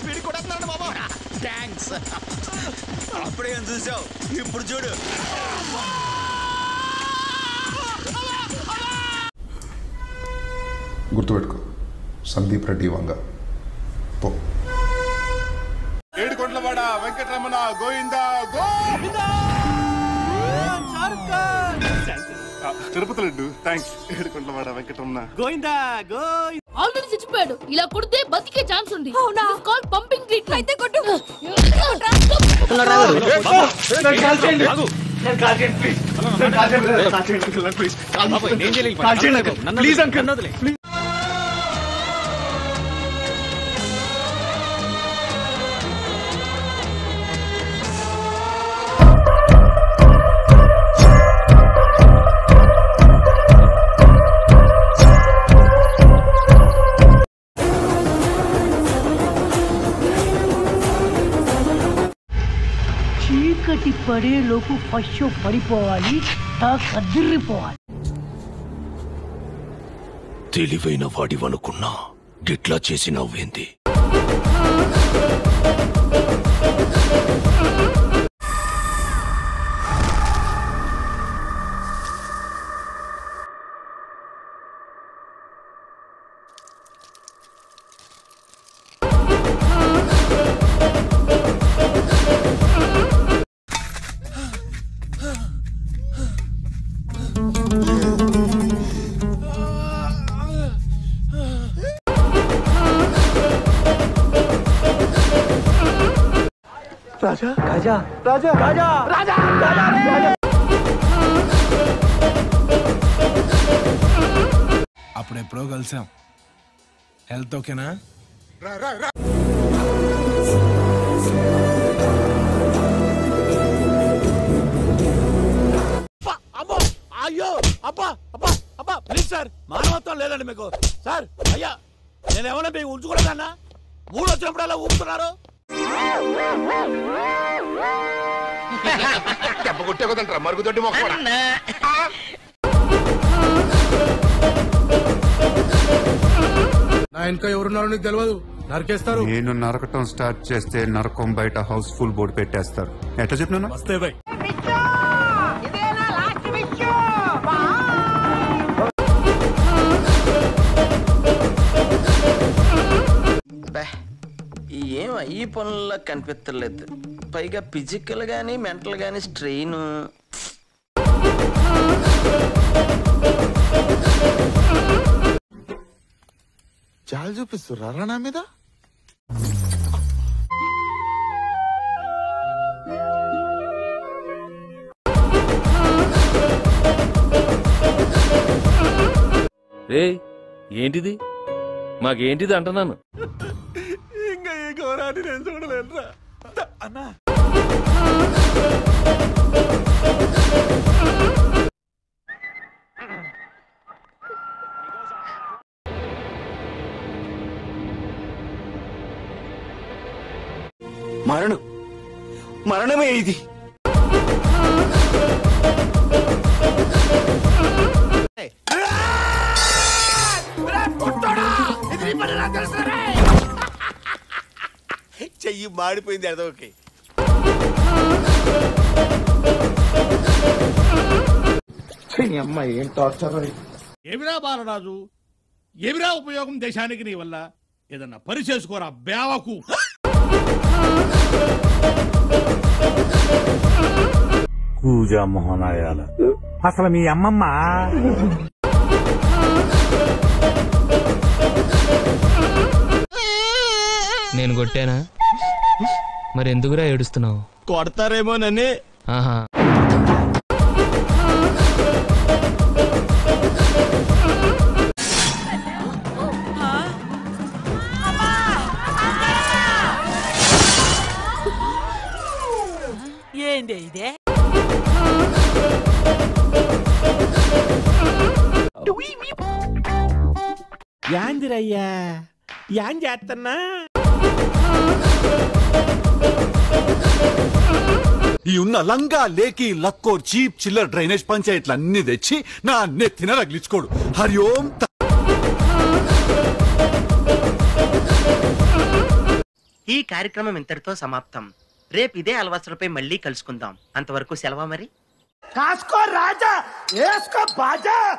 Speed కొట్టేస్తున్నాడు బాబా. Thanks. అప్పుడే చూసావు, ఇప్పుడు చూడు. గుర్తుపెట్టుకో, సందీప్ రెడ్డి వంగ. పో. ఏడుకొండలవాడ వెంకటరమణ గోవిందా గోవిందా. తిరుపతి లడ్డు థ్యాంక్స్. ఏడుకొండలవాడ వెంకటరమణ గోవిందా గోవిందా. ఆల్రెడీ చచ్చిపోయాడు. ఇలా కొడితే బతికే ఛాన్స్ ఉంది. అవునా? Call pumping treatment. అయితే కొట్టు. Please uncle. చీకటి పడేలోపు ఫస్ట్ షో పడిపోవాలి, కదిరిపోవాలి. తెలివైన వాడివనుకున్నా గిట్లా చేసి నవ్వేంది? రాజా రాజా రాజా రాజా రాజా రాజా. అప్పుడెప్పుడో కలిసాం. హెల్త్ ఓకేనా? అయ్యో అబ్బా అబ్బా అబ్బా ప్లీజ్ సార్, మానవత్వం లేదండి మీకు సార్. అయ్యా నేనేమన్నా మీకు ఉంచుకోలేదన్నా? మూడు వచ్చినప్పుడు అలా ఊపుతున్నారు. దెబ్బ కొట్టే కదంటారా మరుగుదొడ్డి మొక్క. నా ఇంకా ఎవరున్నారో నీకు తెలియదు, నరికేస్తారు. నేను నరకటం స్టార్ట్ చేస్తే నరకం బయట హౌస్ ఫుల్ బోర్డు పెట్టేస్తారు. ఎట్లా చెప్పినా వస్తే బై. ఏం ఈ పనుల్లో కనిపించలేదు. పైగా ఫిజికల్ గానీ మెంటల్ గానీ స్ట్రెయిన్. చాలా చూపిస్తుర్రా నా మీద. రే ఏంటిది? మాకేంటిది అంటున్నాను. ఇంకా ఈ ఘోరాన్ని నేను చూడలేనురా అన్నా. మరణమే ఇది. చెయ్యి మాడిపోయింది అదొకే. అమ్మాయి ఏం టార్చర్. ఏమిరా బాలరాజు, ఏమిరా ఉపయోగం దేశానికి నీ వల్ల? ఏదన్నా పని చేసుకోరా బేవకు. కూజా మొహనాయాల అసలు మీ అమ్మమ్మ. నేను కొట్టానా? మరి ఎందుకురా ఏడుస్తున్నావు? కొడతారేమోనని. ఆహా, ఏంది ఇదే? యాందిరయ్యా యాన్ చేస్తున్నా. ఈ ఉన్న లంగా లేకి లక్కోర్ చీప్ చిల్లర్ డ్రైనేజ్ పంచాయతీలు అన్ని తెచ్చి నా నెత్తిన రగిలించుకోడు. హరి ఓం. ఈ కార్యక్రమం ఇంతటితో సమాప్తం. రేపు ఇదే అలవాసులపై మళ్ళీ కలుసుకుందాం. అంతవరకు సెలవా మరి. కాసుకో రాజా, వేసుకో బాజా.